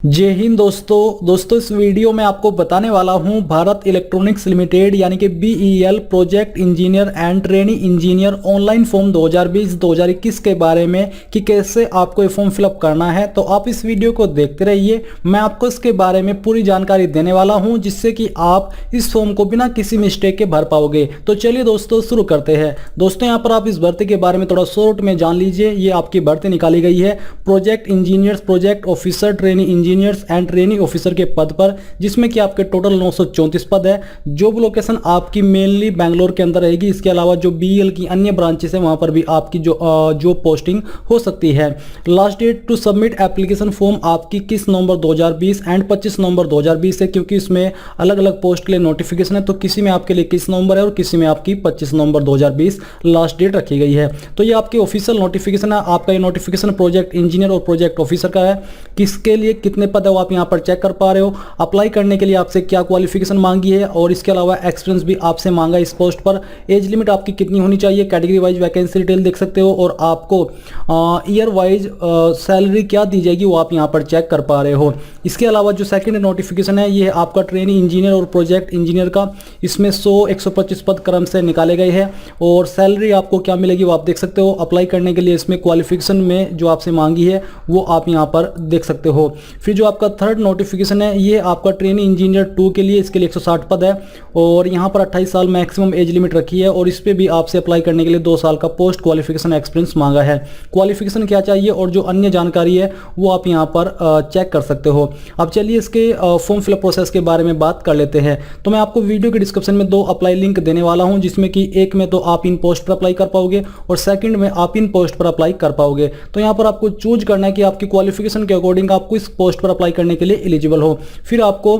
जय हिंद दोस्तों इस वीडियो में आपको बताने वाला हूं भारत इलेक्ट्रॉनिक्स लिमिटेड यानी कि BEL project engineer and trainee engineer online form 2020-2021 के बारे में कि कैसे आपको ये फॉर्म फिलअप करना है। तो आप इस वीडियो को देखते रहिए, मैं आपको इसके बारे में पूरी जानकारी देने वाला हूं जिससे कि आप इस फॉर्म को बिना किसी मिस्टेक के भर पाओगे। तो चलिए दोस्तों शुरू करते हैं। दोस्तों यहाँ पर आप इस भर्ती के बारे में थोड़ा शॉर्ट में जान लीजिए। ये आपकी भर्ती निकाली गई है project engineers, project officer, trainee engineers and trainee officer के पद पर, जिसमें कि आपके टोटल 934 पद है। जॉब लोकेशन आपकी मेनली बैंगलोर के अंदर रहेगी। इसके अलावा जो बीईएल की अन्य ब्रांचेस है वहां पर भी आपकी जो पोस्टिंग हो सकती है। Last date to submit application form आपकी 21 नवंबर 2020 एंड 25 नवंबर 2020 है, क्योंकि इसमें अलग अलग पोस्ट के लिए नोटिफिकेशन है। तो किसी में आपके लिए 21 नवंबर है और किसी में आपकी 25 नवंबर 2020 लास्ट डेट रखी गई है। तो ये आपकी ऑफिशियल नोटिफिकेशन है। आपका ये नोटिफिकेशन प्रोजेक्ट इंजीनियर और प्रोजेक्ट ऑफिसर का है। किसके लिए कितने पद है वो आप यहाँ पर चेक कर पा रहे हो। अप्लाई करने के लिए आपसे क्या क्वालिफिकेशन मांगी है और इसके अलावा एक्सपीरियंस भी आपसे मांगा इस पोस्ट पर। एज लिमिट आपकी कितनी होनी चाहिए, कैटेगरी वाइज वैकेंसी डिटेल देख सकते हो और आपको ईयर वाइज सैलरी क्या दी जाएगी वो आप यहाँ पर चेक कर पा रहे हो। इसके अलावा जो सेकंड नोटिफिकेशन है ये है आपका ट्रेनी इंजीनियर और प्रोजेक्ट इंजीनियर का। इसमें 125 पद क्रम से निकाले गए हैं और सैलरी आपको क्या मिलेगी वो आप देख सकते हो। अप्लाई करने के लिए इसमें क्वालिफिकेशन में जो आपसे मांगी है वो आप यहाँ पर देख सकते हो। फिर जो आपका थर्ड नोटिफिकेशन है ये आपका ट्रेनी इंजीनियर 2 के लिए, इसके लिए 160 पद है और यहाँ पर 28 साल मैक्सिमम एज लिमिट रखी है और इस पे भी आपसे अप्लाई करने के लिए 2 साल का पोस्ट क्वालिफिकेशन एक्सपीरियंस मांगा है। क्वालिफिकेशन क्या चाहिए और जो अन्य जानकारी है वो आप यहाँ पर चेक कर सकते हो। अब चलिए इसके फॉर्म फिलअप प्रोसेस के बारे में बात कर लेते हैं। तो मैं आपको वीडियो के डिस्क्रिप्शन में 2 अप्लाई लिंक देने वाला हूँ, जिसमें कि एक में तो आप इन पोस्ट पर अप्लाई कर पाओगे और सेकंड में आप इन पोस्ट पर अप्लाई कर पाओगे। तो यहाँ पर आपको चूज करना है कि आपकी क्वालिफिकेशन के अकॉर्डिंग आपको इस पोस्ट पर अप्लाई करने के लिए एलिजिबल हो। फिर आपको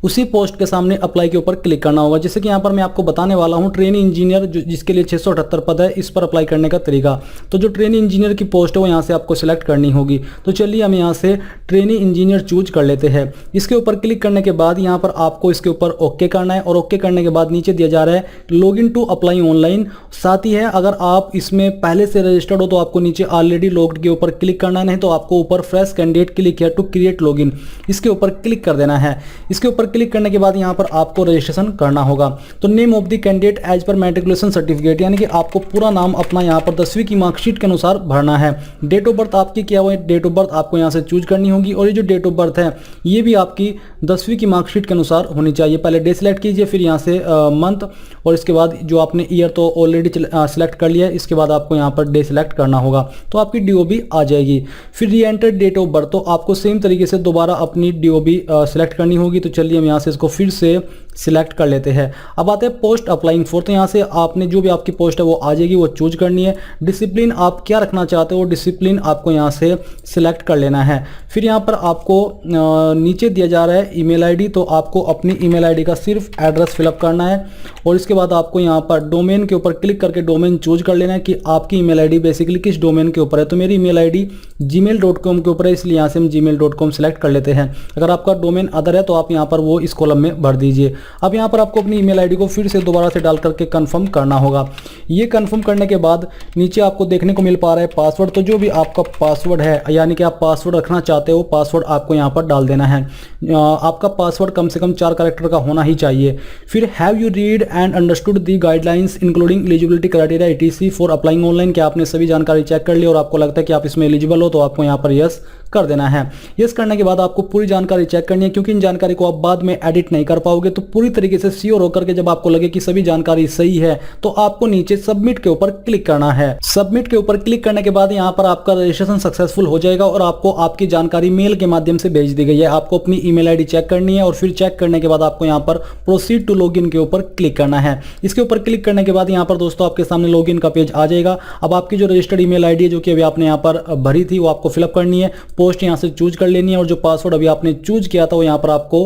उसी पोस्ट के सामने अप्लाई के ऊपर क्लिक करना होगा। जैसे कि यहाँ पर मैं आपको बताने वाला हूँ ट्रेनी इंजीनियर जिसके लिए 678 पद है, इस पर अप्लाई करने का तरीका। तो जो ट्रेनी इंजीनियर की पोस्ट है वो यहाँ से आपको सिलेक्ट करनी होगी। तो चलिए हम यहाँ से ट्रेनी इंजीनियर चूज कर लेते हैं। इसके ऊपर क्लिक करने के बाद यहाँ पर आपको इसके ऊपर ओके करना है और ओके करने के बाद नीचे दिया जा रहा है log in to apply online. साथ ही है अगर आप इसमें पहले से रजिस्टर्ड हो तो आपको नीचे ऑलरेडी लॉग्ड के ऊपर क्लिक करना है, नहीं तो आपको ऊपर फ्रेश कैंडिडेट क्लिक किया टू क्रिएट लॉग इन, इसके ऊपर क्लिक कर देना है। इसके ऊपर क्लिक करने के बाद यहां पर आपको रजिस्ट्रेशन करना होगा। तो name of the candidate as per matriculation certificate, यानी कि आपको पूरा नाम अपना यहां पर 10वीं की मार्कशीट के अनुसार भरना है। डेट ऑफ बर्थ आपकी क्या हुआ, डेट ऑफ बर्थ आपको यहां से चूज करनी होगी और ये जो डेट ऑफ बर्थ है ये भी आपकी 10वीं की मार्कशीट के अनुसार होनी चाहिए। पहले डे सिलेक्ट कीजिए, फिर यहां से मंथ और इसके बाद जो आपने ईयर तो ऑलरेडी सिलेक्ट कर लिया है, इसके बाद आपको यहां पर डे सिलेक्ट करना होगा तो आपकी डीओबी आ जाएगी। फिर री एंटर डेट ऑफ बर्थ, तो आपको सेम तरीके से दोबारा अपनी डीओबी सिलेक्ट करनी होगी। तो चलिए हम यहां से इसको फिर से सिलेक्ट कर लेते हैं। अब आते हैं पोस्ट अप्लाइंग फॉर, तो यहाँ से आपने जो भी आपकी पोस्ट है वो आ जाएगी, वो चूज करनी है। डिसिप्लिन आप क्या रखना चाहते हो, डिसिप्लिन आपको यहाँ से सिलेक्ट कर लेना है। फिर यहाँ पर आपको नीचे दिया जा रहा है ईमेल आईडी, तो आपको अपनी ईमेल आईडी का सिर्फ एड्रेस फिलअप करना है और इसके बाद आपको यहाँ पर डोमेन के ऊपर क्लिक करके डोमेन चूज कर लेना है कि आपकी ईमेल आईडी बेसिकली किस डोमेन के ऊपर है। तो मेरी ईमेल आईडी gmail.com के ऊपर है, इसलिए यहाँ से हम gmail.com सिलेक्ट कर लेते हैं। अगर आपका डोमेन अदर है तो आप यहाँ पर वो इस कॉलम में भर दीजिए। अब यहाँ पर आपको अपनी ईमेल आईडी को फिर से दोबारा से डाल करके कंफर्म करना होगा। ये कंफर्म करने के बाद नीचे आपको देखने को मिल पा रहा है पासवर्ड, तो जो भी आपका पासवर्ड है यानी कि आप पासवर्ड रखना चाहते हो पासवर्ड आपको यहाँ पर डाल देना है। आपका पासवर्ड कम से कम 4 कैरेक्टर का होना ही चाहिए। फिर have you read and understood the guidelines including eligibility criteria ETC for applying online, क्या आपने सभी जानकारी चेक कर ली और आपको लगता है कि आप इसमें एलिजिबल हो तो आपको यहाँ पर यस कर देना है। यस करने के बाद आपको पूरी जानकारी चेक करनी है, क्योंकि इन जानकारी को आप बाद में एडिट नहीं कर पाओगे। तो पूरी तरीके से श्योर होकर के जब आपको लगे कि सभी जानकारी सही है तो आपको नीचे सबमिट के ऊपर क्लिक करना है। सबमिट के ऊपर क्लिक करने के बाद यहाँ पर आपका रजिस्ट्रेशन सक्सेसफुल हो जाएगा और आपको आपकी जानकारी मेल के माध्यम से भेज दी गई है। आपको अपनी ईमेल आईडी चेक करनी है और फिर चेक करने के बाद आपको यहाँ पर प्रोसीड टू लॉगिन के ऊपर क्लिक करना है। इसके ऊपर क्लिक करने के बाद यहाँ पर दोस्तों आपके सामने लॉगिन का पेज आ जाएगा। अब आपकी जो रजिस्टर्ड ईमेल आईडी है जो कि अभी आपने यहाँ पर भरी थी वो आपको फिलअप करनी है, पोस्ट यहाँ से चूज कर लेनी है और जो पासवर्ड अभी आपने चूज किया था वो यहाँ पर आपको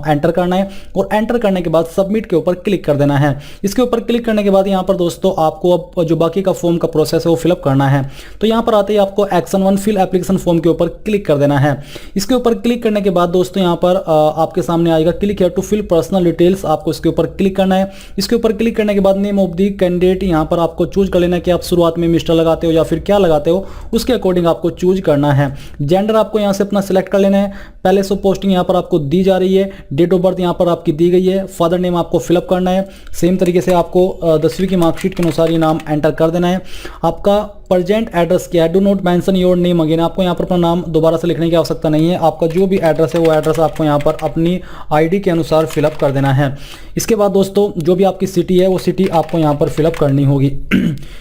एंटर करना है और एंटर एंटर करने के बाद सबमिट के ऊपर क्लिक कर देना है। इसके ऊपर क्लिक करने के बाद यहाँ पर दोस्तों आपको अब जो बाकी का फॉर्म का प्रोसेस है वो फिलअप करना है। तो यहाँ पर आते ही आपको एक्शन 1 फिल एप्लीकेशन फॉर्म के ऊपर क्लिक कर देना है। इसके ऊपर क्लिक करने के बाद दोस्तों यहाँ पर आपके सामने आएगा click here to fill personal details, आपको इसके ऊपर क्लिक करना है। इसके ऊपर क्लिक करने के बाद नेम ऑफ दी कैंडिडेट यहाँ पर आपको चूज कर लेना है कि आप शुरुआत में मिस्टर लगाते हो या फिर क्या लगाते हो, उसके अकॉर्डिंग आपको चूज करना है। जेंडर आपको यहाँ से अपना सिलेक्ट कर लेना है। पहले से पोस्टिंग यहाँ पर आपको दी जा रही है, डेट ऑफ बर्थ यहाँ पर आपकी दी गई है, फादर नेम आपको फिलअप करना है। सेम तरीके से आपको 10वीं की मार्कशीट के अनुसार ये नाम एंटर कर देना है। आपका प्रेजेंट एड्रेस क्या है, do not mention your name again, आपको यहाँ पर अपना नाम दोबारा से लिखने की आवश्यकता नहीं है। आपका जो भी एड्रेस है वो एड्रेस आपको यहाँ पर अपनी आईडी के अनुसार फिलअप कर देना है। इसके बाद दोस्तों जो भी आपकी सिटी है वो सिटी आपको यहाँ पर फिलअप करनी होगी।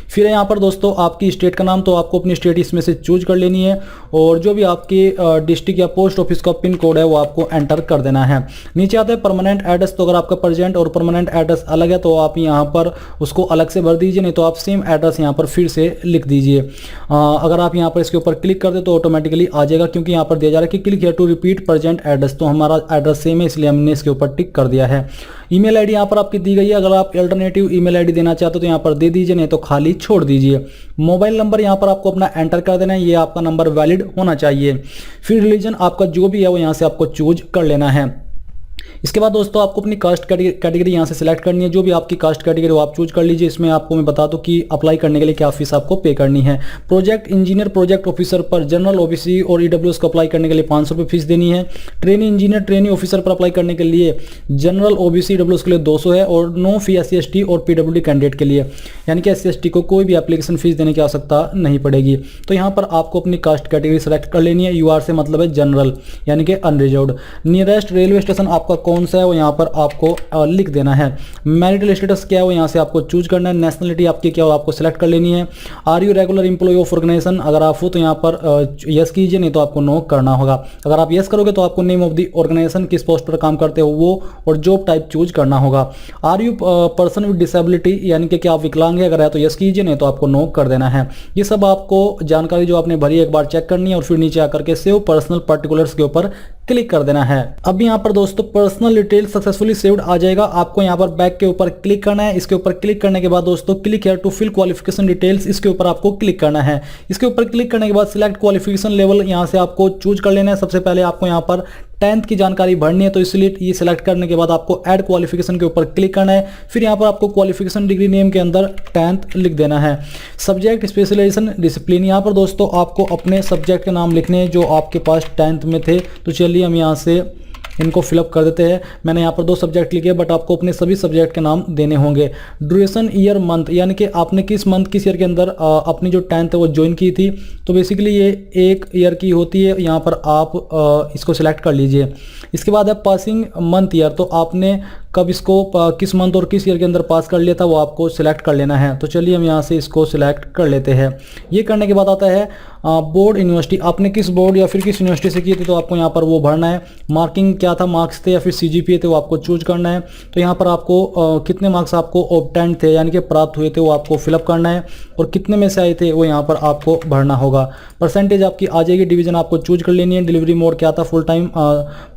फिर यहाँ पर दोस्तों आपकी स्टेट का नाम, तो आपको अपनी स्टेट इसमें से चूज कर लेनी है और जो भी आपकी डिस्ट्रिक्ट या पोस्ट ऑफिस का पिन कोड है वो आपको एंटर कर देना है। नीचे आता है परमानेंट एड्रेस, तो अगर आपका प्रेजेंट और परमानेंट एड्रेस अलग है तो आप यहाँ पर उसको अलग से भर दीजिए, नहीं तो आप सेम एड्रेस यहाँ पर फिर से लिख दीजिए। अगर आप यहाँ पर इसके ऊपर क्लिक कर दे तो ऑटोमेटिकली आ जाएगा, क्योंकि यहाँ पर दिया जा रहा है कि click here to repeat present address, तो हमारा एड्रेस सेम है इसलिए हमने इसके ऊपर टिक कर दिया है। ईमेल आईडी यहाँ पर आपकी दी गई है, अगर आप अल्टरनेटिव ईमेल आईडी देना चाहते हो तो यहाँ पर दे दीजिए, नहीं तो खाली छोड़ दीजिए। मोबाइल नंबर यहाँ पर आपको अपना एंटर कर देना है, ये आपका नंबर वैलिड होना चाहिए। फिर रिलीजन आपका जो भी है वो यहाँ से आपको चूज कर लेना है। इसके बाद दोस्तों आपको अपनी कास्ट कैटेगरी यहाँ से सिलेक्ट करनी है, जो भी आपकी कास्ट कैटेगरी वो आप चूज कर लीजिए। इसमें आपको मैं बता दूं कि अप्लाई करने के लिए क्या फीस आपको पे करनी है। प्रोजेक्ट इंजीनियर प्रोजेक्ट ऑफिसर पर जनरल ओबीसी और ईडब्ल्यूएस को अप्लाई करने के लिए 500 रुपये फीस देनी है। ट्रेनी इंजीनियर ट्रेनी ऑफिसर पर अप्लाई करने के लिए जनरल ओबीसी ईडब्ल्यूएस के लिए 200 है और नो फी SC/ST और PWD कैंडिडेट के लिए, यानी कि SC/ST को कोई भी एप्लीकेशन फीस देने की आवश्यकता नहीं पड़ेगी। तो यहाँ पर आपको अपनी कास्ट कैटेगरी सेलेक्ट कर लेनी है। UR से मतलब है जनरल यानी कि अनरिजर्व्ड। नियरेस्ट रेलवे स्टेशन आपका कौन सा है वो यहाँ पर आपको लिख देना है। मैरिटल स्टेटस क्या है वो यहाँ से आपको चूज करना है। नेशनलिटी आपकी क्या हो आपको सिलेक्ट कर लेनी है। Are you regular employee of organisation, अगर आप हो तो यहाँ पर यस कीजिए, नहीं तो आपको नो करना होगा। अगर आप यस करोगे तो आपको नेम ऑफ द ऑर्गेनाइजेशन, किस पोस्ट पर काम करते हो वो और जॉब टाइप चूज करना होगा। Are you person with disability, यानी कि क्या आप विकलांग है, अगर है तो यस कीजिए, नहीं तो आपको नो कर देना है। ये सब आपको जानकारी जो आपने भरी एक बार चेक करनी है और फिर नीचे आकर के सेव पर्सनल पर्टिकुलर्स के ऊपर क्लिक कर देना है। अब यहाँ पर दोस्तों पर्सनल डिटेल सक्सेसफुली सेव्ड आ जाएगा। आपको यहाँ पर बैक के ऊपर क्लिक करना है। इसके ऊपर क्लिक करने के बाद दोस्तों click here to fill qualification details, इसके ऊपर आपको क्लिक करना है। इसके ऊपर क्लिक करने के बाद सिलेक्ट क्वालिफिकेशन लेवल यहाँ से आपको चूज कर लेना है। सबसे पहले आपको यहाँ पर 10th की जानकारी भरनी है, तो इसलिए ये सिलेक्ट करने के बाद आपको ऐड क्वालिफिकेशन के ऊपर क्लिक करना है। फिर यहाँ पर आपको क्वालिफिकेशन डिग्री नेम के अंदर 10th लिख देना है। सब्जेक्ट स्पेशलाइजेशन डिसिप्लिन, यहाँ पर दोस्तों आपको अपने सब्जेक्ट के नाम लिखने हैं जो आपके पास 10th में थे। तो चलिए हम यहाँ से इनको फिलअप कर देते हैं। मैंने यहाँ पर 2 सब्जेक्ट लिखे, बट आपको अपने सभी सब्जेक्ट के नाम देने होंगे। ड्यूरेशन ईयर मंथ, यानी कि आपने किस मंथ किस ईयर के अंदर अपनी जो 10th है वो ज्वाइन की थी। तो बेसिकली ये 1 ईयर की होती है, यहाँ पर आप इसको सिलेक्ट कर लीजिए। इसके बाद है पासिंग मंथ ईयर, तो आपने कब इसको किस मंथ और किस ईयर के अंदर पास कर लिया था वो आपको सिलेक्ट कर लेना है। तो चलिए हम यहाँ से इसको सिलेक्ट कर लेते हैं। ये करने के बाद आता है बोर्ड यूनिवर्सिटी, आपने किस बोर्ड या फिर किस यूनिवर्सिटी से की थी तो आपको यहाँ पर वो भरना है। मार्किंग क्या था, मार्क्स थे या फिर CGPA थे वो आपको चूज करना है। तो यहाँ पर आपको कितने मार्क्स आपको ऑब्टेंड थे यानी कि प्राप्त हुए थे वो आपको फिलअप करना है और कितने में से आए थे वो यहाँ पर आपको भरना होगा। परसेंटेज आपकी आ जाएगी। डिवीजन आपको चूज कर लेनी है। डिलीवरी मोड क्या था, फुल टाइम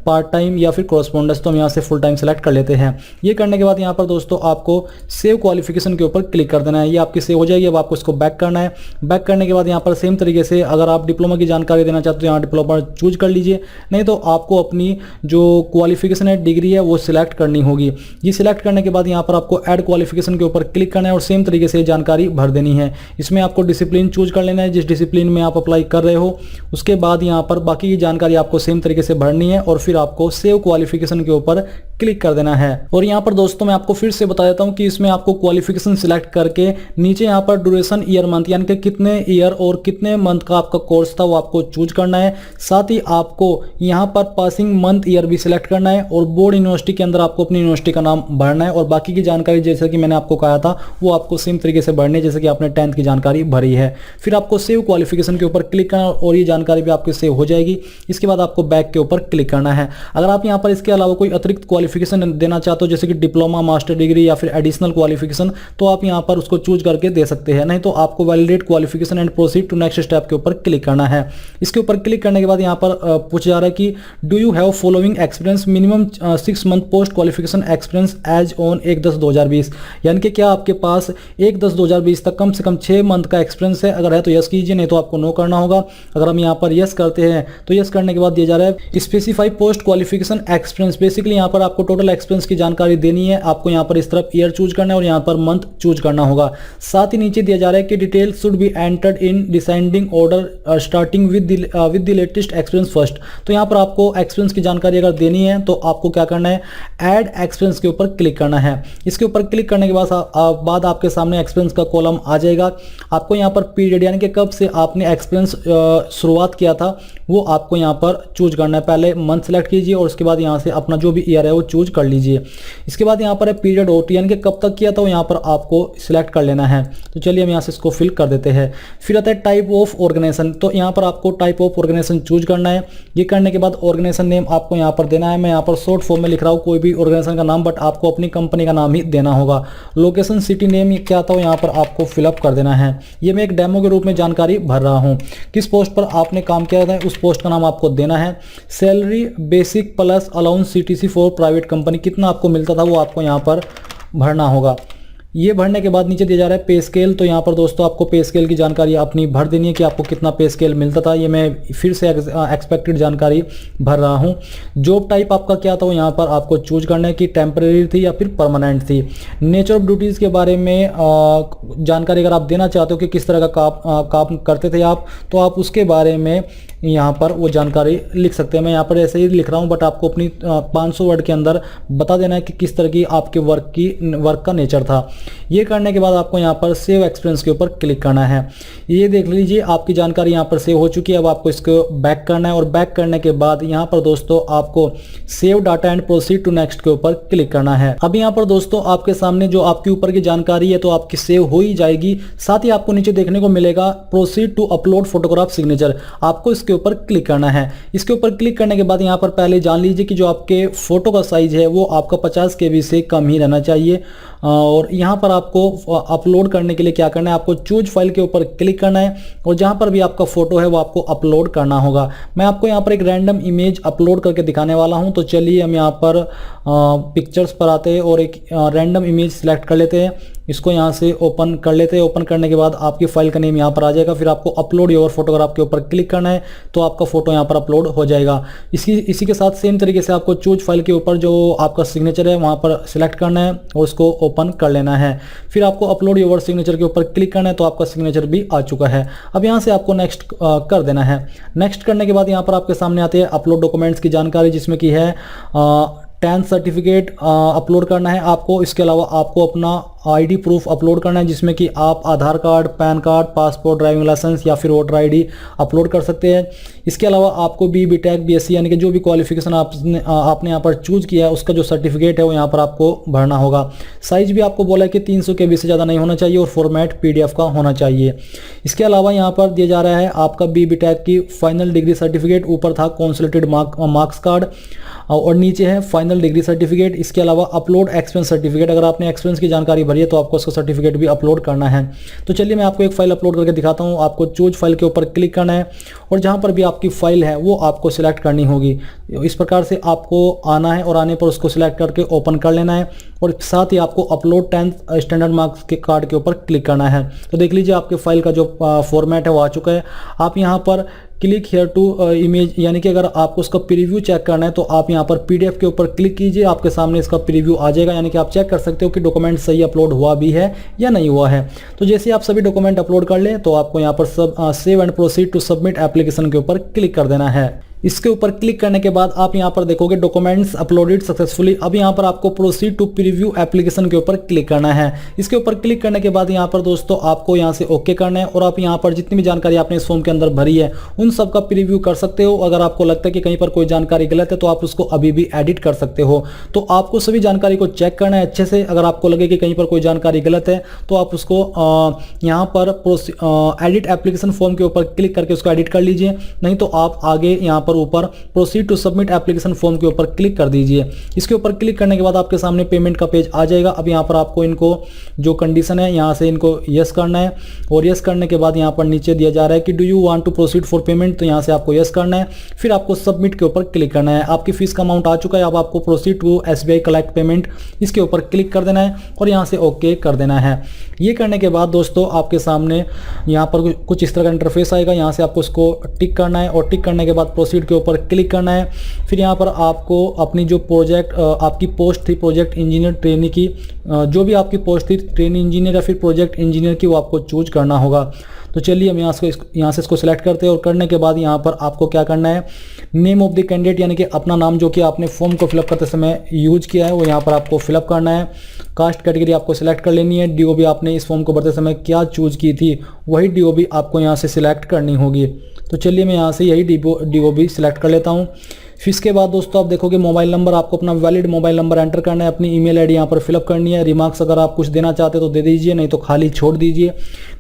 पार्ट टाइम या फिर कॉरस्पॉन्डेंस, तो हम यहाँ से फुल टाइम सेलेक्ट कर लेते हैं। ये करने के बाद यहाँ पर दोस्तों आपको सेव क्वालिफिकेशन के ऊपर क्लिक कर देना है। ये आपकी सेव हो जाएगी। अब आपको इसको बैक करना है। बैक करने के बाद यहाँ पर सेम तरीके से अगर आप डिप्लोमा की जानकारी देना चाहते हो तो यहाँ डिप्लोमा चूज कर लीजिए, नहीं तो आपको अपनी जो क्वालिफिकेशन है डिग्री है वो सिलेक्ट करनी होगी। ये सिलेक्ट करने के बाद यहाँ पर आपको ऐड क्वालिफिकेशन के ऊपर क्लिक करना है और सेम तरीके से जानकारी भर देनी है। इसमें आपको डिसिप्लिन चूज कर लेना है, जिस डिसिप्लिन में आप अप्लाई कर रहे हो। उसके बाद यहाँ पर बाकी की जानकारी आपको सेम तरीके से भरनी है और फिर आपको सेव क्वालिफिकेशन के ऊपर क्लिक कर देना है। और यहाँ पर दोस्तों मैं आपको फिर से बता देता हूँ कि इसमें आपको क्वालिफिकेशन सिलेक्ट करके नीचे यहाँ पर ड्यूरेशन ईयर मंथ, यानी कि कितने ईयर और कितने मंथ का आपका कोर्स था वो आपको चूज करना है। साथ ही आपको यहाँ पर पासिंग मंथ ईयर भी सिलेक्ट करना है और बोर्ड यूनिवर्सिटी के अंदर आपको अपनी यूनिवर्सिटी का नाम भरना है और बाकी की जानकारी जैसे कि मैंने आपको कहा था वो आपको सेम तरीके से भरनी है जैसे कि आपने 10th की जानकारी भरी है। फिर आपको सेव क्वालिफिकेशन के ऊपर क्लिक करना और ये जानकारी भी आपकी सेव हो जाएगी। इसके बाद आपको बैक के ऊपर क्लिक करना है। अगर आप यहाँ पर इसके अलावा कोई अतिरिक्त क्वालिफिकेशन देना चाहते हो जैसे कि डिप्लोमा, मास्टर डिग्री या फिर एडिशनल क्वालिफिकेशन, तो आप यहाँ पर उसको चूज करके दे सकते हैं। नहीं तो आपको validate qualification and proceed to next step के ऊपर क्लिक करना है। इसके ऊपर क्लिक करने के बाद यहाँ पर पूछा जा रहा है कि do you have following experience minimum 6 month post qualification experience as on 1/10/2020, यानी कि क्या आपके पास 1/10/2020 तक कम से कम 6 मंथ का एक्सपीरियंस है। अगर है तो यस कीजिए, नहीं तो आपको नो करना होगा। अगर हम यहाँ पर यस करते हैं तो यस करने के बाद दिया जा रहा है specify post qualification experience. Basically यहाँ पर आपको टोटल एक्सपीरियंस की जानकारी देनी है। आपको यहाँ पर इस तरफ ईयर चूज करना है और यहाँ पर मंथ चूज करना होगा। साथ ही नीचे दिया जा रहा है कि detail should be entered in descending order starting with the latest experience first. तो यहाँ पर आपको एक्सपीरियंस की जानकारी अगर देनी है तो आपको क्या करना है, ऐड एक्सपीरियंस के ऊपर क्लिक करना है। इसके ऊपर क्लिक करने के बाद आपके सामने एक्सपीरियंस का कॉलम आ जाएगा। आपको यहाँ पर पीरियड यानी कि कब से आपने एक्सपीरियंस शुरुआत किया था वो आपको यहाँ पर चूज करना है। पहले मंथ सेलेक्ट कीजिए और उसके बाद यहाँ से अपना जो भी ईयर है वो चूज कर लीजिए। इसके बाद यहाँ पर है पीरियड ओटी यानी कि कब तक किया था वो यहाँ पर आपको सिलेक्ट कर लेना है। तो चलिए हम यहाँ से इसको फिल कर देते हैं। फिर आता है टाइप ऑफ ऑर्गेनाइजेशन, तो यहाँ पर आपको टाइप ऑफ ऑर्गेनाइजेशन चूज करना है। ये करने के बाद ऑर्गेनाइजेशन नेम आपको यहाँ पर देना है। मैं यहाँ पर शॉर्ट फॉर्म में लिख रहा हूँ कोई भी ऑर्गेनाइजेशन का नाम, बट आपको अपनी कंपनी का नाम ही देना होगा। लोकेशन सिटी नेम क्या था वो यहाँ पर आपको फिलअप कर देना है। ये मैं एक डेमो के रूप में जानकारी भर रहा हूँ। किस पोस्ट पर आपने काम किया था उस पोस्ट का नाम आपको देना है। Salary basic plus allowance CTC for private company, कितना आपको मिलता था वो आपको यहाँ पर भरना होगा। ये भरने के बाद नीचे दिया जा रहा है पे स्केल, तो यहाँ पर दोस्तों आपको पे स्केल की जानकारी अपनी भर देनी है कि आपको कितना पे स्केल मिलता था। ये मैं फिर से एक्सपेक्टेड जानकारी भर रहा हूँ। जॉब टाइप आपका क्या था वो यहाँ पर आपको चूज करना है कि टेम्परेरी थी या फिर परमानेंट थी। नेचर ऑफ ड्यूटीज़ के बारे में जानकारी अगर आप देना चाहते हो कि किस तरह का काम करते थे आप, तो आप उसके बारे में यहाँ पर वो जानकारी लिख सकते हैं। मैं यहाँ पर ऐसे ही लिख रहा हूँ, बट आपको अपनी 500 वर्ड के अंदर बता देना है कि किस तरह की आपके वर्क का नेचर था। ये करने के बाद आपको यहाँ पर सेव एक्सपीरियंस के ऊपर क्लिक करना है। ये देख लीजिए आपकी जानकारी यहाँ पर सेव हो चुकी है। अब आपको इसको बैक करना है और बैक करने के बाद यहाँ पर दोस्तों आपको save data and proceed to next के ऊपर क्लिक करना है। अब यहाँ पर दोस्तों आपके सामने जो आपके ऊपर की जानकारी है तो आपकी सेव हो ही जाएगी। साथ ही आपको नीचे देखने को मिलेगा proceed to upload photograph signature, आपको इसके ऊपर क्लिक करना है। इसके ऊपर क्लिक करने के बाद यहाँ पर पहले जान लीजिए कि जो आपके फोटो का साइज है वो आपका 50 KB से कम ही रहना चाहिए। और यहाँ पर आपको अपलोड करने के लिए क्या करना है, आपको चूज फाइल के ऊपर क्लिक करना है और जहाँ पर भी आपका फोटो है वो आपको अपलोड करना होगा। मैं आपको यहाँ पर एक रैंडम इमेज अपलोड करके दिखाने वाला हूँ। तो चलिए हम यहाँ पर पिक्चर्स पर आते हैं और एक रैंडम इमेज सिलेक्ट कर लेते हैं। इसको यहाँ से ओपन कर लेते हैं। ओपन करने के बाद आपकी फाइल का नेम यहाँ पर आ जाएगा। फिर आपको अपलोड योर फोटोग्राफ के ऊपर क्लिक करना है तो आपका फोटो यहाँ पर अपलोड हो जाएगा। इसी के साथ सेम तरीके से आपको चूज फाइल के ऊपर जो आपका सिग्नेचर है वहाँ पर सिलेक्ट करना है और उसको ओपन कर लेना है। फिर आपको अपलोड योर सिग्नेचर के ऊपर क्लिक करना है तो आपका सिग्नेचर भी आ चुका है। अब यहाँ से आपको नेक्स्ट कर देना है। नेक्स्ट करने के बाद यहाँ पर आपके सामने आते हैं अपलोड डॉक्यूमेंट्स की जानकारी, जिसमें की है 10th सर्टिफिकेट अपलोड करना है आपको। इसके अलावा आपको अपना आईडी प्रूफ अपलोड करना है, जिसमें कि आप Aadhaar card, PAN card, passport, driving licence या फिर वोटर आईडी अपलोड कर सकते हैं। इसके अलावा आपको बीटेक, बीएससी यानी कि जो भी क्वालिफिकेशन आपने यहाँ पर चूज किया है उसका जो सर्टिफिकेट है वो यहाँ पर आपको भरना होगा। साइज भी आपको बोला है कि 300 KB से ज़्यादा नहीं होना चाहिए और फॉर्मेट PDF का होना चाहिए। इसके अलावा यहाँ पर दिया जा रहा है आपका बीटेक की फाइनल डिग्री सर्टिफिकेट, ऊपर था कंसोलिडेटेड मार्क्स कार्ड और नीचे है फाइनल डिग्री सर्टिफिकेट। इसके अलावा अपलोड एक्सपीरियंस सर्टिफिकेट, अगर आपने एक्सपीरियंस की जानकारी भरी है तो आपको उसका सर्टिफिकेट भी अपलोड करना है। तो चलिए मैं आपको एक फाइल अपलोड करके दिखाता हूँ। आपको चूज फाइल के ऊपर क्लिक करना है और जहाँ पर भी आपकी फाइल है वो आपको सिलेक्ट करनी होगी। इस प्रकार से आपको आना है और आने पर उसको सिलेक्ट करके ओपन कर लेना है और साथ ही आपको अपलोड 10th स्टैंडर्ड मार्क्स के कार्ड के ऊपर क्लिक करना है। तो देख लीजिए आपके फाइल का जो फॉर्मेट है वो आ चुका है। आप यहाँ पर क्लिक हेयर टू इमेज, यानी कि अगर आपको उसका प्रीव्यू चेक करना है तो आप यहाँ पर PDF के ऊपर क्लिक कीजिए, आपके सामने इसका प्रीव्यू आ जाएगा। यानी कि आप चेक कर सकते हो कि डॉक्यूमेंट सही अपलोड हुआ भी है या नहीं हुआ है। तो जैसे आप सभी डॉक्यूमेंट अपलोड कर लें तो आपको यहाँ पर save and proceed to submit application के ऊपर क्लिक कर देना है। इसके ऊपर क्लिक करने के बाद आप यहाँ पर देखोगे डॉक्यूमेंट्स अपलोडेड सक्सेसफुली। अब यहाँ पर आपको प्रोसीड टू प्रीव्यू एप्लीकेशन के ऊपर क्लिक करना है। इसके ऊपर क्लिक करने के बाद यहाँ पर दोस्तों आपको यहाँ से ओके करना है और आप यहाँ पर जितनी भी जानकारी आपने इस फॉर्म के अंदर भरी है उन सब का प्रीव्यू कर सकते हो। अगर आपको लगता है कि कहीं पर कोई जानकारी गलत है तो आप उसको अभी भी एडिट कर सकते हो। तो आपको सभी जानकारी को चेक करना है अच्छे से। अगर आपको लगे कि कहीं पर कोई जानकारी गलत है तो आप उसको यहाँ पर एडिट एप्लीकेशन फॉर्म के ऊपर क्लिक करके उसको एडिट कर लीजिए, नहीं तो आप आगे यहाँ पर ऊपर proceed to submit application form के ऊपर क्लिक कर दीजिए। इसके ऊपर क्लिक करने के बाद आपके सामने पेमेंट का पेज आ जाएगा। अब यहाँ पर आपको इनको जो कंडीशन है यहाँ से इनको यस करना है, और यस करने के बाद यहाँ पर नीचे दिया जा रहा है कि do you want to proceed for payment, तो यहाँ से आपको यस करना है। फिर आपको सबमिट के ऊपर क्लिक करना है। आपकी फीस का अमाउंट आ चुका है। अब आपको proceed to SBI collect payment इसके ऊपर क्लिक कर देना है और यहाँ से ओके कर देना है। ये करने के बाद दोस्तों आपके सामने यहाँ पर कुछ इस तरह का इंटरफेस आएगा। यहाँ से आपको इसको टिक करना है और टिक करने के बाद प्रोसीड के ऊपर क्लिक करना है। फिर यहाँ पर आपको अपनी जो प्रोजेक्ट आपकी पोस्ट थी प्रोजेक्ट इंजीनियर ट्रेनी की, जो भी आपकी पोस्ट थी ट्रेनी इंजीनियर या फिर प्रोजेक्ट इंजीनियर की, वो आपको चूज करना होगा। तो चलिए हम यहाँ से इसको सिलेक्ट करते हैं और करने के बाद यहाँ पर आपको क्या करना है, नेम ऑफ द कैंडिडेट यानी कि अपना नाम जो कि आपने फॉर्म को फिलअप करते समय यूज किया है वो यहाँ पर आपको फिलअप करना है। कास्ट कैटेगरी आपको सिलेक्ट कर लेनी है। DOB आपने इस फॉर्म को भरते समय क्या चूज की थी वही DOB आपको यहाँ से सिलेक्ट करनी होगी। तो चलिए मैं यहाँ से यही DOB सिलेक्ट कर लेता हूँ। फिर इसके बाद दोस्तों आप देखोगे मोबाइल नंबर, आपको अपना वैलिड मोबाइल नंबर एंटर करना है, अपनी ईमेल आईडी यहाँ पर फिलअप करनी है। रिमार्क्स अगर आप कुछ देना चाहते हो तो दे दीजिए, नहीं तो खाली छोड़ दीजिए।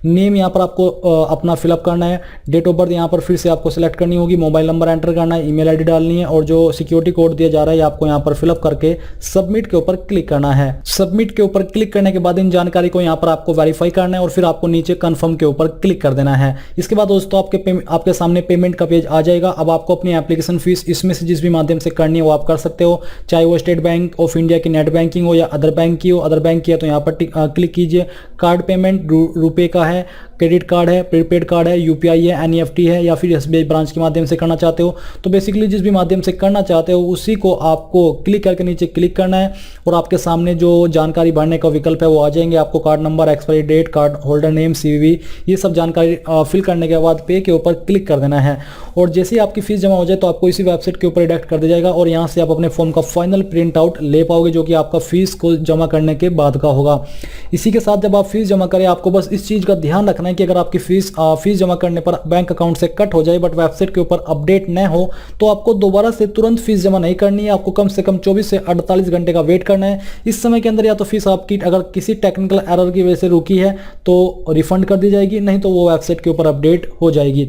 नेम यहाँ पर आपको अपना फिलअप करना है। डेट ऑफ बर्थ यहाँ पर फिर से आपको सिलेक्ट करनी होगी, मोबाइल नंबर एंटर करना है, ईमेल आईडी डालनी है, और जो सिक्योरिटी कोड दिया जा रहा है आपको यहाँ पर फिलअप करके सबमिट के ऊपर क्लिक करना है। सबमिट के ऊपर क्लिक करने के बाद इन जानकारी को यहाँ पर आपको वेरीफाई करना है और फिर आपको नीचे कन्फर्म के ऊपर क्लिक कर देना है। इसके बाद दोस्तों आपके सामने पेमेंट का पेज आ जाएगा। अब आपको अपनी एप्लीकेशन फीस इसमें से जिस भी माध्यम से करनी है वो आप कर सकते हो, चाहे वो स्टेट बैंक ऑफ इंडिया की नेट बैंकिंग हो या अदर बैंक की हो। अदर बैंक की है तो यहाँ पर क्लिक कीजिए। कार्ड पेमेंट रुपए का है, क्रेडिट कार्ड है, प्रीपेड कार्ड है, UPI है, NEFT है, या फिर SBI ब्रांच के माध्यम से करना चाहते हो तो बेसिकली जिस भी माध्यम से करना चाहते हो उसी को आपको क्लिक करके नीचे क्लिक करना है और आपके सामने जो जानकारी भरने का विकल्प है वो आ जाएंगे। आपको card number, expiry date, card holder name, CVV ये सब जानकारी फिल करने के बाद पे के ऊपर क्लिक कर देना है। और जैसे ही आपकी फीस जमा हो जाए तो आपको इसी वेबसाइट के ऊपर रिडायरेक्ट कर दिया जाएगा और यहाँ से आप अपने फॉर्म का फाइनल प्रिंट आउट ले पाओगे जो कि आपका फीस को जमा करने के बाद का होगा। इसी के साथ जब आप फीस जमा करें आपको बस इस चीज़ का ध्यान रखना है कि अगर आपकी फीस जमा करने पर बैंक अकाउंट से कट हो जाए बट वेबसाइट के ऊपर अपडेट न हो तो आपको दोबारा से तुरंत फीस जमा नहीं करनी है। आपको कम से कम 24 से 48 घंटे का वेट करना है। इस समय के अंदर या तो फीस आपकी अगर किसी टेक्निकल एरर की वजह से रुकी है तो रिफंड कर दी जाएगी, नहीं तो वो वेबसाइट के ऊपर अपडेट हो जाएगी।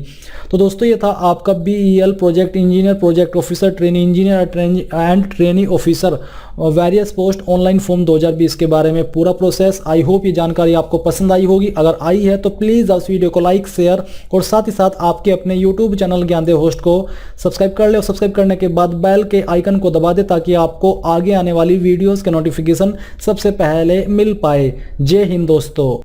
तो दोस्तों ये था आपका BEL project engineer, project officer, trainee engineer and trainee officer various post online form 2020 के बारे में पूरा प्रोसेस। आई होप ये जानकारी आपको पसंद आई होगी। अगर आई है तो प्लीज़ इस वीडियो को लाइक, शेयर और साथ ही साथ आपके अपने YouTube चैनल ज्ञानदेव होस्ट को सब्सक्राइब कर ले और सब्सक्राइब करने के बाद बेल के आइकन को दबा दे ताकि आपको आगे आने वाली वीडियोस के नोटिफिकेशन सबसे पहले मिल पाए। जय हिंद दोस्तों।